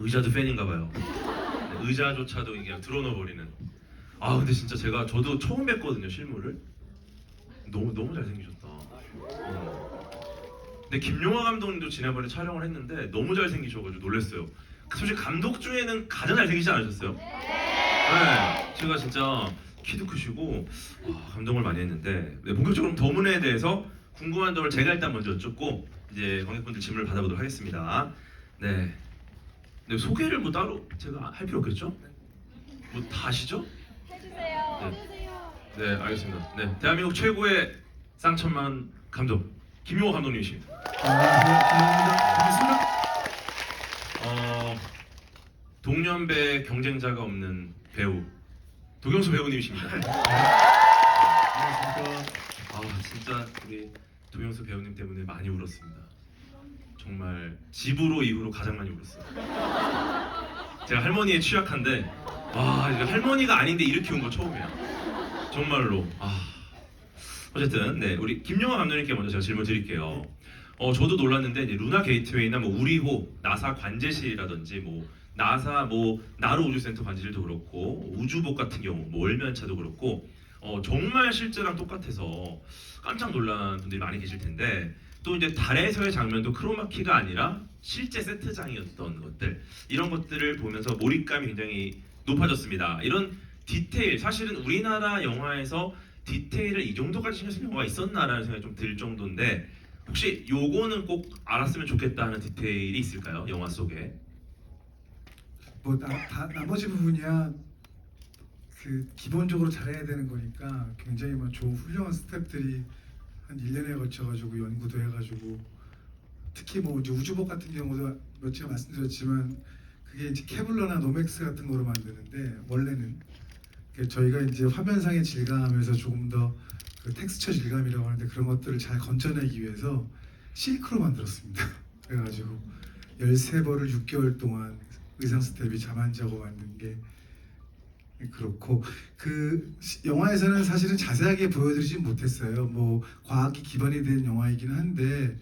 의자도 팬인가 봐요. 네, 의자조차도 그냥 드러넣어버리는. 아 근데 진짜 저도 처음 뵀거든요 실물을. 너무 잘생기셨다. 근데 김용화 감독님도 지난번에 촬영을 했는데 너무 잘생기셔가지고 놀랐어요. 솔직히 감독 중에는 가장 잘생기지 않으셨어요? 네, 제가 진짜 키도 크시고 감동을 많이 했는데 네, 본격적으로 더문에 대해서 궁금한 점을 제가 일단 먼저 여쭙고 이제 관객분들 질문을 받아보도록 하겠습니다. 네, 네 소개를 뭐 따로 제가 할 필요 없겠죠? 뭐 다 아시죠? 해주세요. 네, 알겠습니다. 네, 대한민국 최고의 쌍천만 감독 김용호 감독님이십니다. 감사합니다. 반갑습니다. 동년배 경쟁자가 없는 배우 도경수 배우님이십니다. 반갑습니다. 진짜 우리 도경수 배우님 때문에 많이 울었습니다. 정말 집으로 이후로 가장 많이 울었어요. 제가 할머니에 취약한데 이거 할머니가 아닌데 이렇게 운 거 처음이야. 정말로. 어쨌든 네 우리 김용화 감독님께 먼저 제가 질문 드릴게요. 저도 놀랐는데 이제 루나 게이트웨이나 뭐 우리호 나사 관제실이라든지 뭐 나사 뭐 나로 우주센터 관제실도 그렇고 우주복 같은 경우 뭐 월면차도 그렇고 정말 실제랑 똑같아서 깜짝 놀란 분들이 많이 계실 텐데 또 이제 달에서의 장면도 크로마키가 아니라 실제 세트장이었던 것들 이런 것들을 보면서 몰입감이 굉장히 높아졌습니다. 이런 디테일 사실은 우리나라 영화에서 디테일을 이 정도까지 신경 쓸 영화가 있었나라는 생각이 좀 들 정도인데 혹시 요거는 꼭 알았으면 좋겠다 하는 디테일이 있을까요? 영화 속에? 뭐 나머지 부분이야 그 기본적으로 잘해야 되는 거니까 굉장히 뭐 좋은 훌륭한 스태프들이 한 1년에 걸쳐 가지고 연구도 해가지고 특히 뭐 이제 우주복 같은 경우도 제가 말씀드렸지만 그게 이제 케블러나 노맥스 같은 거로 만드는데 원래는 저희가 이제 화면상의 질감에서 조금 더 그 텍스처 질감이라고 하는데 그런 것들을 잘 건져내기 위해서 실크로 만들었습니다. 그래가지고 13벌을 6개월 동안 의상 스텝이 잠 안 자고 만든 게 그렇고 그 영화에서는 사실은 자세하게 보여드리지 못했어요. 뭐 과학이 기반이 된 영화이긴 한데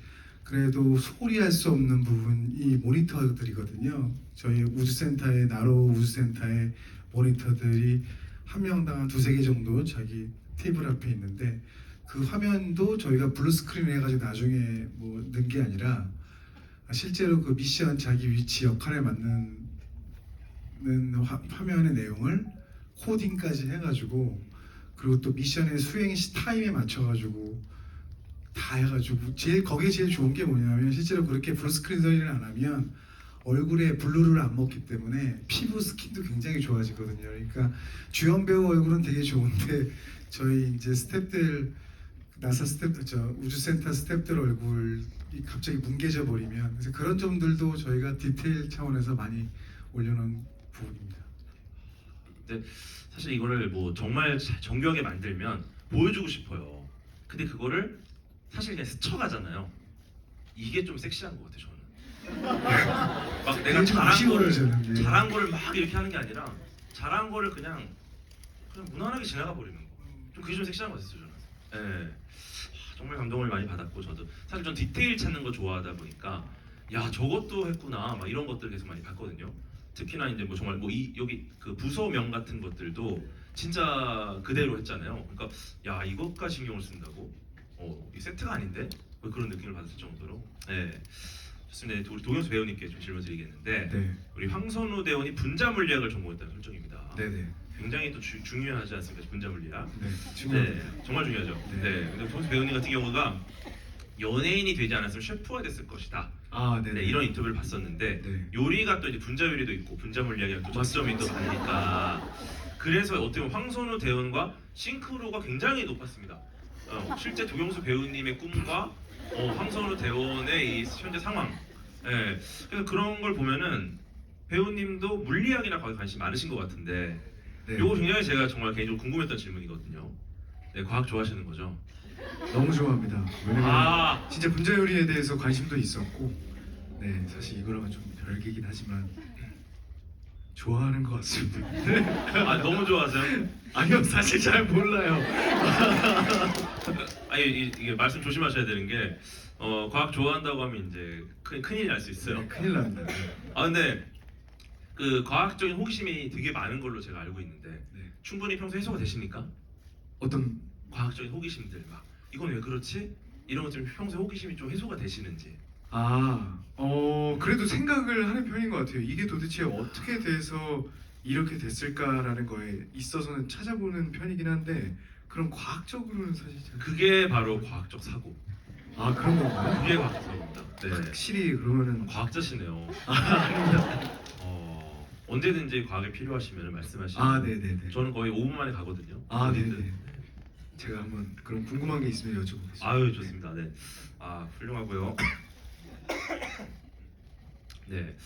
그래도 소홀히 할 수 없는 부분이 모니터들이거든요. 저희 우주센터의 나로 우주센터의 모니터들이 한 명당 한 두세 개 정도 자기 테이블 앞에 있는데 그 화면도 저희가 블루 스크린 해가지고 나중에 뭐 넣은 게 아니라 실제로 그 미션 자기 위치 역할에 맞는 화면의 내용을 코딩까지 해가지고 그리고 또 미션의 수행 타임에 맞춰가지고 다 해가지고 거기에 제일 좋은 게 뭐냐면 실제로 그렇게 블루 스크린 처리를 안 하면 얼굴에 블루를 안 먹기 때문에 피부 스킨도 굉장히 좋아지거든요. 그러니까 주연 배우 얼굴은 되게 좋은데 저희 이제 스태프들 나사 스태프들 우주센터 스태프들 얼굴이 갑자기 뭉개져 버리면 그래서 그런 점들도 저희가 디테일 차원에서 많이 올려놓은 부분입니다. 근데 사실 이거를 뭐 정말 정교하게 만들면 보여주고 싶어요. 근데 그거를 사실 그냥 스쳐가잖아요. 이게 좀 섹시한 것 같아요 저는. 막 내가 잘한 거를 막 이렇게 하는 게 아니라 잘한 거를 그냥 무난하게 지나가 버리는 거. 좀 그게 좀 섹시한 것 같았어요 저는. 네. 정말 감동을 많이 받았고 저도 사실 전 디테일 찾는 거 좋아하다 보니까 야 저것도 했구나 막 이런 것들 계속 많이 봤거든요. 특히나 이제 뭐 정말 뭐 여기 그 부서명 같은 것들도 진짜 그대로 했잖아요. 그러니까 야 이것까지 신경을 쓴다고? 이 세트가 아닌데? 뭐 그런 느낌을 받았을 정도로. 네. 좋습니다. 우리 도경수 배우님께 좀 질문 드리겠는데 네. 우리 황선우 대원이 분자 물리학을 전공했다는 설정입니다. 네네. 굉장히 또 중요하지 않습니까? 분자 물리학. 네. 네, 정말 중요하죠. 네. 네. 근데 도경수 배우님 같은 경우가 연예인이 되지 않았으면 셰프가 됐을 것이다. 네네. 네, 이런 인터뷰를 봤었는데 네. 요리가 또 이제 분자 요리도 있고 분자 물리학이랑 또 접점이 또 다르니까 그래서 어떻게 보면 황선우 대원과 싱크로가 굉장히 높았습니다. 실제 도경수 배우님의 꿈과 황선우 대원의 이 현재 상황. 예. 그래서 그런 걸 보면은 배우님도 물리학이나 거기 관심 많으신 것 같은데 네. 요거 굉장히 제가 정말 개인적으로 궁금했던 질문이거든요. 네, 과학 좋아하시는 거죠? 너무 좋아합니다. 왜냐면 아. 진짜 분자 요리에 대해서 관심도 있었고, 네 사실 이거랑은 좀 별개긴 하지만 좋아하는 것 같습니다. 너무 좋아하세요? 아니요, 사실 잘 몰라요. 이게 말씀 조심하셔야 되는 게 과학 좋아한다고 하면 이제 큰일 날 수 있어요. 네, 큰일 납니다. 근데 그 과학적인 호기심이 되게 많은 걸로 제가 알고 있는데 네. 충분히 평소 해소가 되십니까? 어떤 과학적인 호기심들 막 이건 왜 그렇지? 이런 것 좀 평소에 호기심이 좀 해소가 되시는지. 그래도 생각을 하는 편인 것 같아요. 이게 도대체 어떻게 돼서 이렇게 됐을까라는 거에 있어서는 찾아보는 편이긴 한데 그런 과학적으로는 사실 잘 그게 바로 과학적 사고. 그런 건가요? 그게 과학적 사고입니다. 네. 확실히 그러면은 과학자시네요. 언제든지 과학이 필요하시면 말씀하시면 네네네. 저는 거의 5분 만에 가거든요. 네네. 어디든. 제가 한번 그런 궁금한 게 있으면 여쭤보겠습니다. 아유 좋습니다. 네. 훌륭하고요. 네.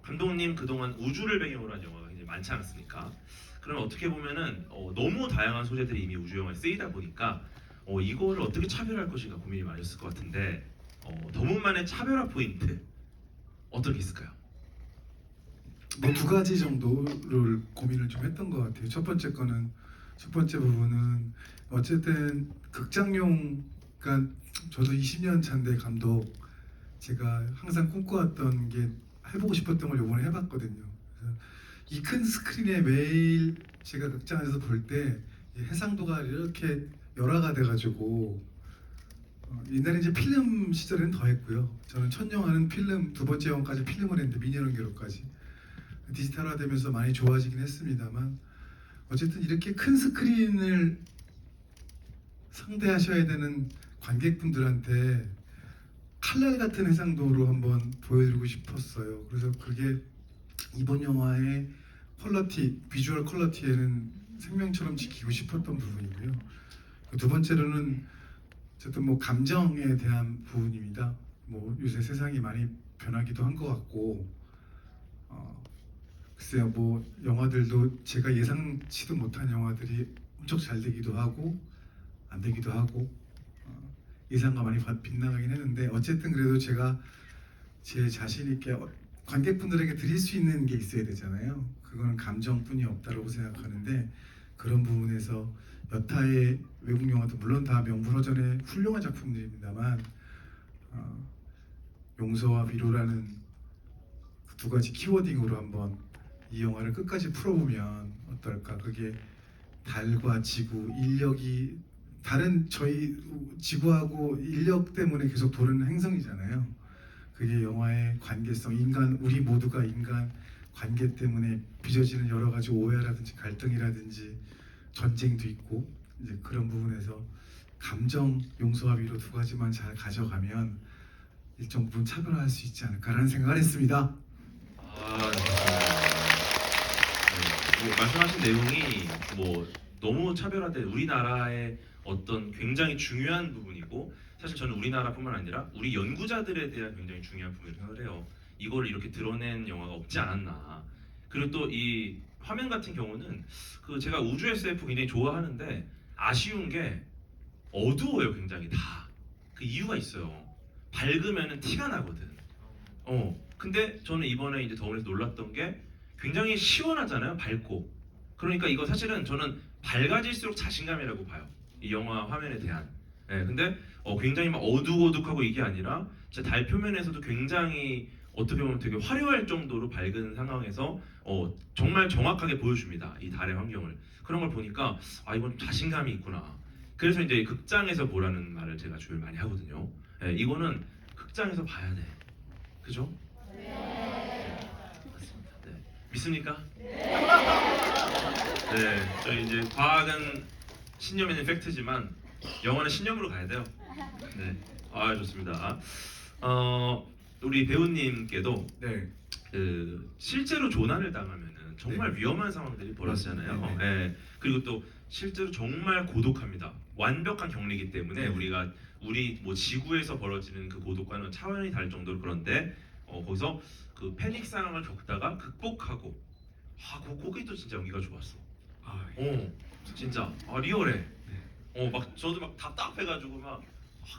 감독님 그동안 우주를 배경으로 한 영화가 굉장히 많지 않았습니까? 그럼 어떻게 보면은 너무 다양한 소재들이 이미 우주 영화에 쓰이다 보니까 이거를 어떻게 차별할 것인가 고민이 많으셨을 것 같은데 더문만의 차별화 포인트 어떤 게 있을까요? 뭐 두 가지 정도를 고민을 좀 했던 것 같아요. 첫 번째 부분은 어쨌든 극장용, 그러니까 저도 20년 차인데 감독 제가 항상 꿈꿔왔던 게 해보고 싶었던 걸 이번에 해봤거든요. 이 큰 스크린에 매일 제가 극장에서 볼 때 해상도가 이렇게 열화가 돼가지고 옛날에 이제 필름 시절에는 더 했고요. 저는 첫 영화는 필름, 두 번째 영화까지 필름을 했는데 미니언기로까지 디지털화되면서 많이 좋아지긴 했습니다만 어쨌든 이렇게 큰 스크린을 상대하셔야 되는 관객분들한테 칼날 같은 해상도로 한번 보여드리고 싶었어요. 그래서 그게 이번 영화의 퀄리티, 비주얼 퀄리티에는 생명처럼 지키고 싶었던 부분이고요. 두 번째로는 어쨌든 뭐 감정에 대한 부분입니다. 뭐 요새 세상이 많이 변하기도 한 것 같고, 글쎄요, 뭐 영화들도 제가 예상치도 못한 영화들이 엄청 잘 되기도 하고 안 되기도 하고 예상과 많이 빗나가긴 했는데 어쨌든 그래도 제가 제 자신 있게 관객분들에게 드릴 수 있는 게 있어야 되잖아요. 그거는 감정뿐이 없다고 생각하는데 그런 부분에서 여타의 외국 영화도 물론 다 명불허전의 훌륭한 작품들입니다만 용서와 위로라는 그 두 가지 키워딩으로 한번 이 영화를 끝까지 풀어보면 어떨까. 그게 달과 지구, 인력이 다른 저희 지구하고 인력 때문에 계속 도는 행성이잖아요. 그게 영화의 관계성, 인간, 우리 모두가 인간 관계 때문에 빚어지는 여러 가지 오해라든지 갈등이라든지 전쟁도 있고 이제 그런 부분에서 감정, 용서와 위로 두 가지만 잘 가져가면 일정 부분 차별화할 수 있지 않을까라는 생각을 했습니다. 뭐 말씀하신 내용이 뭐 너무 차별화된 우리나라의 어떤 굉장히 중요한 부분이고 사실 저는 우리나라뿐만 아니라 우리 연구자들에 대한 굉장히 중요한 부분을 생각을 해요. 이걸 이렇게 드러낸 영화가 없지 않았나. 그리고 또 이 화면 같은 경우는 그 제가 우주 SF 굉장히 좋아하는데 아쉬운 게 어두워요. 굉장히 다. 그 이유가 있어요. 밝으면은 티가 나거든. 근데 저는 이번에 이제 더울에서 놀랐던 게 굉장히 시원하잖아요. 밝고. 그러니까 이거 사실은 저는 밝아질수록 자신감이라고 봐요. 이 영화 화면에 대한. 근데 굉장히 막 어둑어둑하고 이게 아니라 진짜 달 표면에서도 굉장히 어떻게 보면 되게 화려할 정도로 밝은 상황에서 정말 정확하게 보여줍니다. 이 달의 환경을. 그런 걸 보니까 이건 자신감이 있구나. 그래서 이제 극장에서 보라는 말을 제가 주로 많이 하거든요. 이거는 극장에서 봐야 돼. 그죠? 맞습니다. 네. 믿습니까? 네. 저희 이제 과학은 신념에는 팩트지만 영화는 신념으로 가야 돼요. 네. 좋습니다. 우리 배우님께도 네. 그 실제로 조난을 당하면은 정말 네. 위험한 상황들이 벌어지잖아요. 맞습니다. 그리고 또 실제로 정말 고독합니다. 완벽한 격리이기 때문에 우리 뭐 지구에서 벌어지는 그 고독과는 차원이 다를 정도로 그런데 거기서 그 패닉 상황을 겪다가 극복하고 거기도 진짜 연기가 좋았어. 진짜 리얼해. 막 저도 막 답답해가지고 막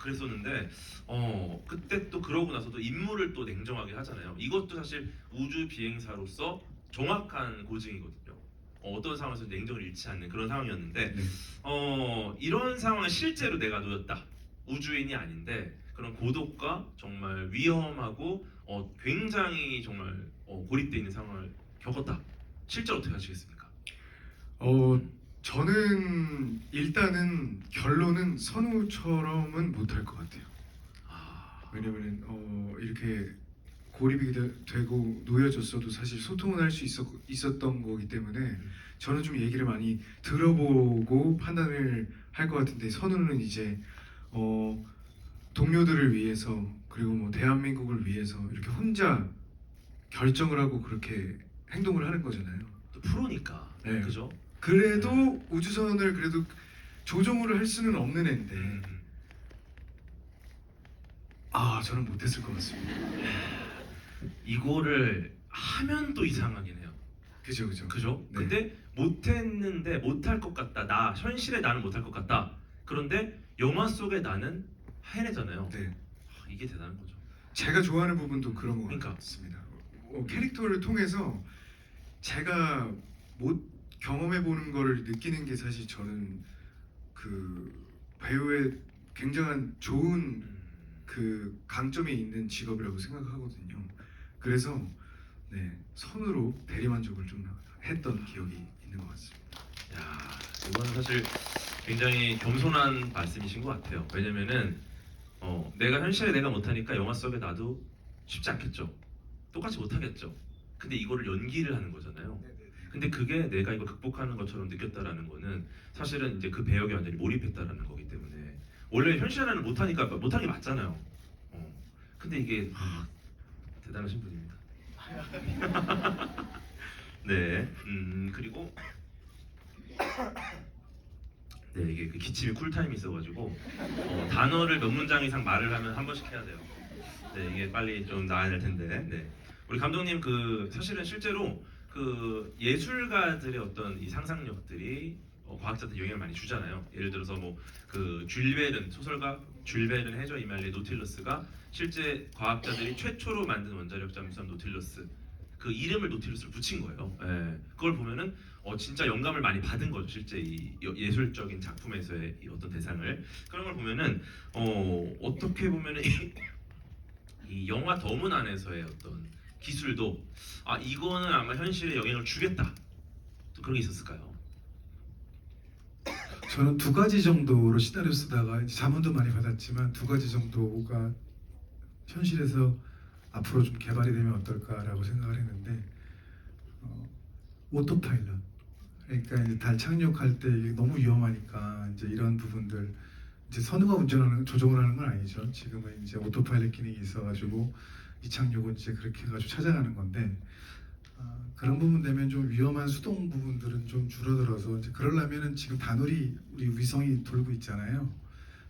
그랬었는데 그때 또 그러고 나서도 임무를 또 냉정하게 하잖아요. 이것도 사실 우주 비행사로서 정확한 고증이거든요. 어떤 상황에서 냉정을 잃지 않는 그런 상황이었는데 네. 이런 상황에 실제로 내가 놓였다. 우주인이 아닌데 그런 고독과 정말 위험하고 굉장히 정말 고립돼 있는 상황을 겪었다. 실제로 어떻게 하시겠습니까? 저는 일단은 결론은 선우처럼은 못할 것 같아요. 아, 왜냐면은 이렇게 고립이 되고 놓여졌어도 사실 소통은 할 수 있었던 거기 때문에 저는 좀 얘기를 많이 들어보고 판단을 할 것 같은데, 선우는 이제 동료들을 위해서 그리고 뭐 대한민국을 위해서 이렇게 혼자 결정을 하고 그렇게 행동을 하는 거잖아요. 또 프로니까. 네. 그죠? 그래도 우주선을 그래도 조종을 할 수는 없는 앤데 저는 못했을 것 같습니다. 이거를 하면 또 이상하긴 해요. 그죠. 그죠? 네. 근데 못했는데 못할 것 같다. 나 현실에 나는 못할 것 같다. 그런데 영화 속에 나는 해내잖아요. 네. 이게 대단한 거죠. 제가 좋아하는 부분도 그런 것 그러니까. 같습니다. 캐릭터를 통해서 제가 못 경험해 보는 거를 느끼는 게 사실 저는 그 배우의 굉장한 좋은 그 강점이 있는 직업이라고 생각하거든요. 그래서 선으로 대리만족을 좀 했던 기억이 있는 것 같습니다. 야, 이거는 사실 굉장히 겸손한 말씀이신 것 같아요. 왜냐면은 내가 현실에 내가 못하니까 영화 속에 나도 쉽지 않겠죠. 똑같이 못하겠죠. 근데 이거를 연기를 하는 거잖아요. 근데 그게 내가 이걸 극복하는 것처럼 느꼈다라는 거는 사실은 이제 그 배역에 완전히 몰입했다라는 거기 때문에 원래 현실에는 못하니까 못하는 게 맞잖아요. 근데 이게 대단하신 분입니다. 네, 그리고 네, 이게 그 기침이 쿨타임이 있어가지고 단어를 몇 문장 이상 말을 하면 한 번씩 해야 돼요. 네, 이게 빨리 좀 나아야 될 텐데. 네, 우리 감독님 그 사실은 실제로 그 예술가들의 어떤 이 상상력들이 과학자한테 영향을 많이 주잖아요. 예를 들어서 뭐 그 줄베른 소설가 줄베른 해저 이말리 노틸러스가 실제 과학자들이 최초로 만든 원자력 잠수함 노틸러스 그 이름을 노틸러스를 붙인 거예요. 예, 그걸 보면은 진짜 영감을 많이 받은 거죠. 실제 이 예술적인 작품에서의 이 어떤 대상을 그런 걸 보면은 어떻게 보면은 이 영화 더문 안에서의 어떤 기술도 이거는 아마 현실에 영향을 주겠다. 또 그런 게 있었을까요? 저는 두 가지 정도로 시나리오 쓰다가 이제 자문도 많이 받았지만 두 가지 정도가 현실에서 앞으로 좀 개발이 되면 어떨까라고 생각을 했는데 오토파일럿, 그러니까 이제 달 착륙할 때 이게 너무 위험하니까 이제 이런 부분들 이제 선우가 운전하는 조종을 하는 건 아니죠. 지금은 이제 오토파일럿 기능이 있어가지고 이착륙은 이제 그렇게 해가지고 찾아가는 건데 그런 부분 되면 좀 위험한 수동 부분들은 좀 줄어들어서 이제 그러려면은 지금 다누리 우리 위성이 돌고 있잖아요.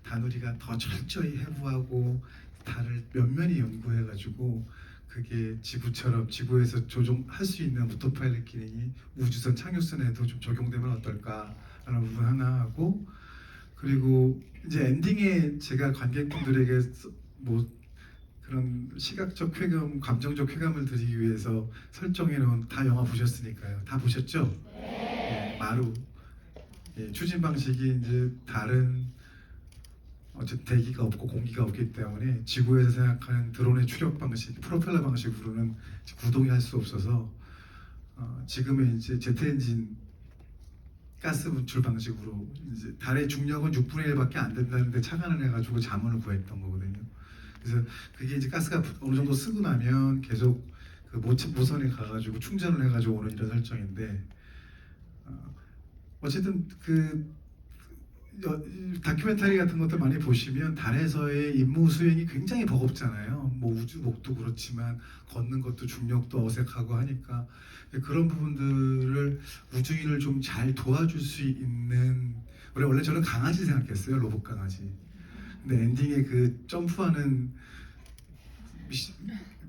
다누리가 더 철저히 해부하고 달을 면면히 연구해가지고 그게 지구처럼 지구에서 조종할 수 있는 오토파일럿 기능이 우주선 착륙선에도 좀 적용되면 어떨까라는 부분 하나 하고, 그리고 이제 엔딩에 제가 관객분들에게 뭐 그런 시각적 쾌감, 감정적 쾌감을 드리기 위해서 설정해 놓은, 다 영화 보셨으니까요. 다 보셨죠? 네, 마루. 추진 방식이 이제 다른 어쨌든 대기가 없고 공기가 없기 때문에 지구에서 생각하는 드론의 추력 방식, 프로펠러 방식으로는 구동이 할 수 없어서 지금의 이제 제트 엔진 가스 분출 방식으로 이제 달의 중력은 6분의 1밖에 안 된다는데 착안을 해가지고 자문을 구했던 거거든요. 그래서 그게 이제 가스가 어느 정도 쓰고 나면 계속 그 모선에 가가지고 충전을 해가지고 오는 이런 설정인데 어쨌든 그 다큐멘터리 같은 것들 많이 보시면 달에서의 임무 수행이 굉장히 버겁잖아요. 뭐 우주복도 그렇지만 걷는 것도 중력도 어색하고 하니까 그런 부분들을 우주인을 좀 잘 도와줄 수 있는, 원래 저는 강아지 생각했어요. 로봇 강아지. 근데 엔딩에 그 점프하는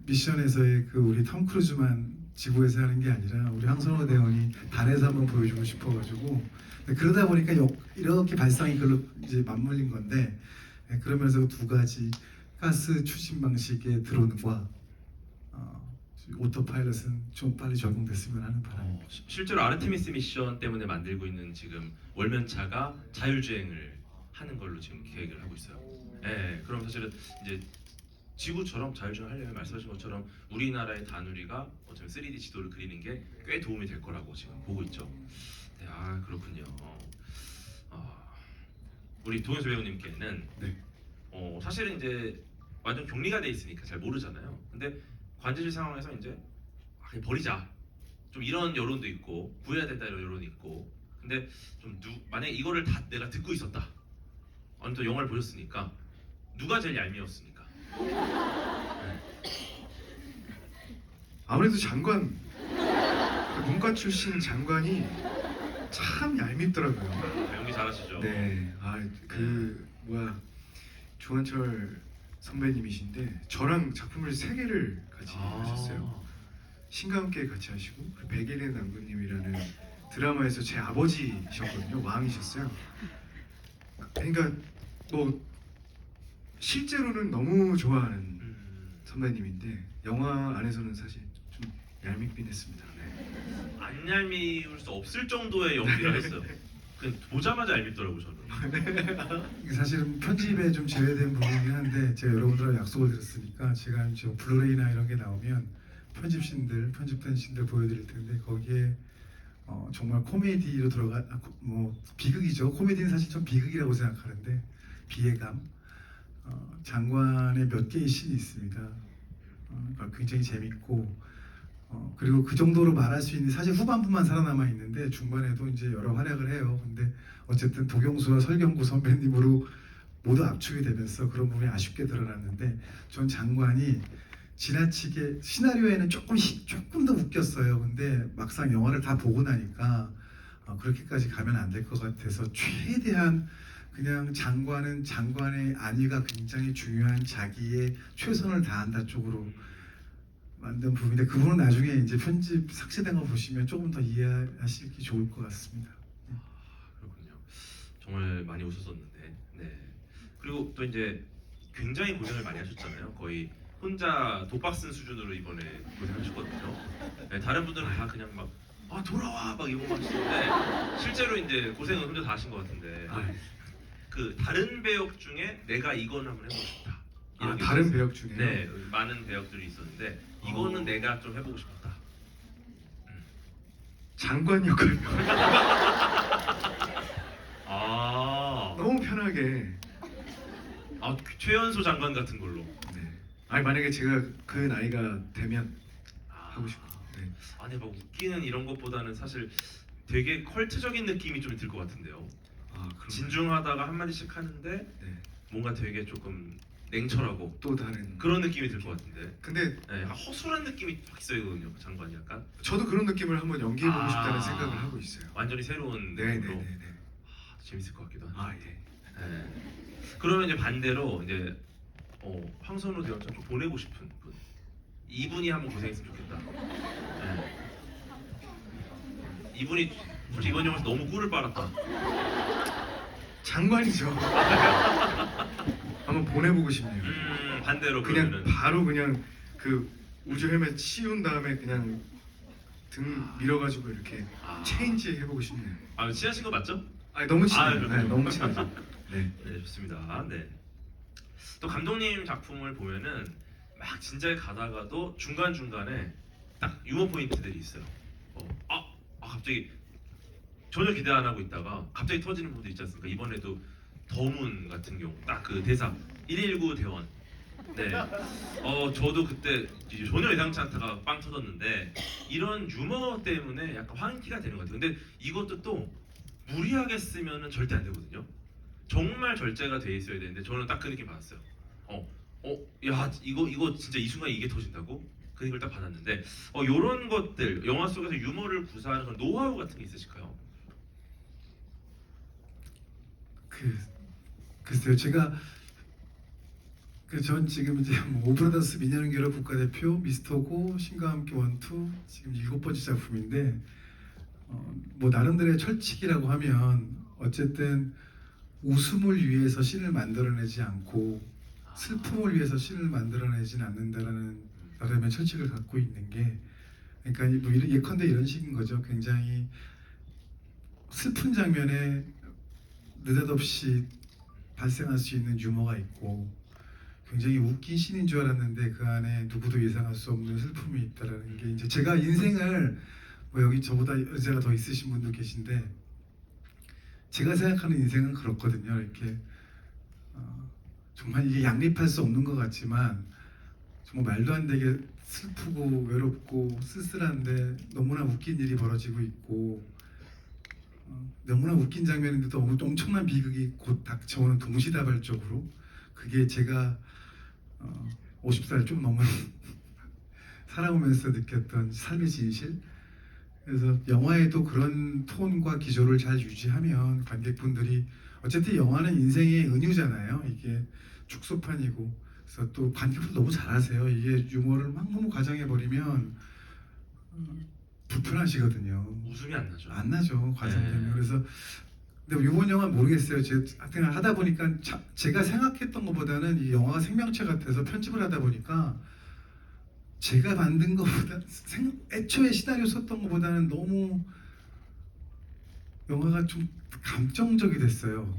미션에서의 그 우리 톰 크루즈만 지구에서 하는 게 아니라 우리 황선호 대원이 달에서 한번 보여주고 싶어가지고 그러다 보니까 이렇게 발상이 글로 이제 맞물린 건데, 그러면서 두 가지 가스 추진 방식의 드론과 오토파일럿은 좀 빨리 적용됐으면 하는 바람입니다. 실제로 아르테미스 미션 때문에 만들고 있는 지금 월면차가 자율주행을 하는 걸로 지금 계획을 하고 있어요. 네, 그럼 사실은 이제 지구처럼 자율주행 하려면 말씀하신 것처럼 우리나라의 다누리가 어쩌면 3D 지도를 그리는 게 꽤 도움이 될 거라고 지금 보고 있죠. 네, 아 그렇군요. 우리 도현수 배우님께는 네. 사실은 이제 완전 격리가 돼 있으니까 잘 모르잖아요. 근데 관제실 상황에서 이제 그냥 버리자 좀 이런 여론도 있고 구해야 된다 이런 여론이 있고 근데 좀 만약에 이거를 다 내가 듣고 있었다 아니 또 영화를 보셨으니까 누가 제일 얄미웠습니까? 아무래도 장관, 문과 출신 장관이 참 얄밉더라고요. 연기 잘하시죠? 네, 조한철 선배님이신데 저랑 작품을 3개를 같이 하셨어요. 신과 함께 같이 하시고 그 백일의 남군님이라는 드라마에서 제 아버지셨거든요. 왕이셨어요. 그러니까 뭐 실제로는 너무 좋아하는 선배님인데 영화 안에서는 사실 좀 얄밉긴 했습니다. 네. 안 얄미울 수 없을 정도의 연기를 했어요. 그냥 보자마자 얄밉더라고 저는. 이게 사실은 편집에 좀 제외된 부분이긴 한데 제가 여러분들하고 약속을 드렸으니까 제가 지금 블루레이나 이런 게 나오면 편집된 씬들 보여드릴 텐데 거기에 정말 코미디로 뭐 비극이죠. 코미디는 사실 좀 비극이라고 생각하는데 비애감 장관의 몇 개의 씬이 있습니다. 굉장히 재밌고 그리고 그 정도로 말할 수 있는 사실 후반부만 살아남아 있는데 중반에도 이제 여러 활약을 해요. 근데 어쨌든 도경수와 설경구 선배님으로 모두 압축이 되면서 그런 부분이 아쉽게 드러났는데 전 장관이 지나치게 시나리오에는 조금 더 웃겼어요. 근데 막상 영화를 다 보고 나니까 그렇게까지 가면 안 될 것 같아서 최대한 그냥 장관은 장관의 안위가 굉장히 중요한 자기의 최선을 다한다 쪽으로 만든 부분인데 그 부분은 나중에 이제 편집 삭제된 거 보시면 조금 더 이해하시기 좋을 것 같습니다. 그렇군요. 정말 많이 웃었었는데. 네. 그리고 또 이제 굉장히 고생을 많이 하셨잖아요. 거의 혼자 독박 쓴 수준으로 이번에 고생하셨거든요. 네, 다른 분들은 다 그냥 막 돌아와 막 이거 막 하시는데 실제로 이제 고생은 혼자 다 하신 것 같은데 그 다른 배역 중에 내가 이거는 한번 해보고 싶다. 이런 게 다른 있었어요. 배역 중에요? 네, 많은 배역들이 있었는데 이거는 내가 좀 해보고 싶다. 장관 역할요. 아, 너무 편하게. 최연소 장관 같은 걸로. 네. 아니 만약에 제가 그 나이가 되면 하고 싶고. 네. 아니 막 웃기는 이런 것보다는 사실 되게 컬트적인 느낌이 좀 들 것 같은데요. 그런가요? 진중하다가 한 마디씩 하는데 네. 뭔가 되게 조금 냉철하고 또 다른. 그런 느낌이 들 것 같은데. 근데 네, 허술한 느낌이 확 있어요, 그 장관이 약간. 저도 그런 느낌을 한번 연기해보고 싶다는 아. 생각을 하고 있어요. 완전히 새로운 네네네네. 느낌으로. 재밌을 것 같기도 하고. 예. 네. 그러면 이제 반대로 이제 황선우 대원장 좀 보내고 싶은 분. 이분이 한번 고생했으면 좋겠다. 네. 이분이 솔직히 이번 영화에서 너무 꿀을 빨았다. 장관이죠. 한번 보내보고 싶네요. 반대로 그냥 그러면은 바로 그냥 그 우주 헬멧 씌운 다음에 그냥 등 밀어가지고 이렇게 체인지 해보고 싶네요. 친하신 거 맞죠? 아니 너무 친해요. 그렇군요. 네, 너무 친하죠. 네. 네, 좋습니다. 네. 또 감독님 작품을 보면은 막 진작에 가다가도 중간 중간에 딱 유머 포인트들이 있어요. 갑자기 전혀 기대 안 하고 있다가 갑자기 터지는 부분도 있지 않습니까? 이번에도 더문 같은 경우 딱 그 대사 119 대원. 네. 저도 그때 이제 전혀 예상치 않다가 빵 터졌는데 이런 유머 때문에 약간 환기가 되는 것 같아요. 근데 이것도 또 무리하게 쓰면은 절대 안 되거든요. 정말 절제가 돼 있어야 되는데 저는 딱 그 느낌 받았어요. 야 이거 진짜 이 순간에 이게 터진다고? 그 느낌을 딱 받았는데 요런 것들 영화 속에서 유머를 구사하는 그런 노하우 같은 게 있으실까요? 글쎄요 제가 전 지금 이제 오브라더스 미녀는 국가대표 미스터고 신과 함께 원투 지금 7번째 작품인데 뭐 나름대로의 철칙이라고 하면 어쨌든 웃음을 위해서 씬을 만들어내지 않고 슬픔을 위해서 씬을 만들어내진 않는다라는 나름의 철칙을 갖고 있는 게 그러니까 뭐 예컨대 이런 식인 거죠. 굉장히 슬픈 장면에 느닷없이 발생할 수 있는 유머가 있고 굉장히 웃긴 신인 줄 알았는데 그 안에 누구도 예상할 수 없는 슬픔이 있다라는 게 이제 제가 인생을 뭐 여기 저보다 연세가 더 있으신 분도 계신데 제가 생각하는 인생은 그렇거든요. 이렇게 정말 이게 양립할 수 없는 것 같지만 정말 말도 안 되게 슬프고 외롭고 쓸쓸한데 너무나 웃긴 일이 벌어지고 있고 너무나 웃긴 장면인데도 엄청난 비극이 곧 닥쳐오는 동시다발적으로 그게 제가 50살 좀 넘은 살아오면서 느꼈던 삶의 진실. 그래서 영화에도 그런 톤과 기조를 잘 유지하면 관객분들이 어쨌든 영화는 인생의 은유잖아요. 이게 축소판이고 그래서 또 관객분 너무 잘하세요. 이게 유머를 막 너무 과장해 버리면 불편하시거든요. 웃음이 안 나죠. 안 나죠 과장되면. 네. 그래서 근데 이번 영화 모르겠어요. 제가 하다 보니까 제가 생각했던 것보다는 이 영화가 생명체 같아서 편집을 하다 보니까 제가 만든 것보다 애초에 시나리오 썼던 것보다는 너무 영화가 좀 감정적이 됐어요.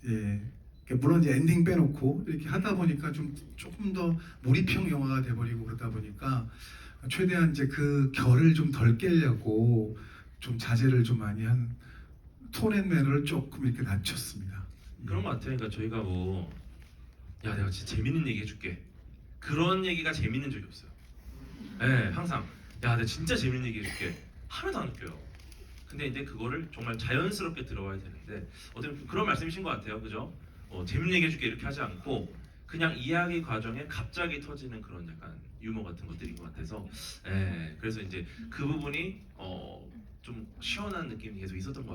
예. 그러니까 물론 이제 엔딩 빼놓고 이렇게 하다 보니까 조금 더 몰입형 영화가 돼버리고 그러다 보니까 최대한 이제 그 결을 좀 덜 깨려고 좀 자제를 좀 많이 한 톤앤매너를 조금 이렇게 낮췄습니다. 그런 것 같아요. 그러니까 저희가 뭐, 야 내가 진짜 재밌는 얘기 해줄게. 그런 얘기가 재밌는 적이 없어요. 네, 항상 야 내가 진짜 재밌는 얘기 해줄게. 하나도 안 웃겨요. 근데 이제 그거를 정말 자연스럽게 들어와야 되는데 어떻게 보면 그런 말씀이신 것 같아요. 그죠? 재밌는 얘기 해줄게 이렇게 하지 않고 그냥 이야기 과정에 갑자기 터지는 그런 약간 유머 같은 것들인 것 같아서 그래서 이제 그 부분이 좀 시원한 느낌이 계속 있었던 것 같아요.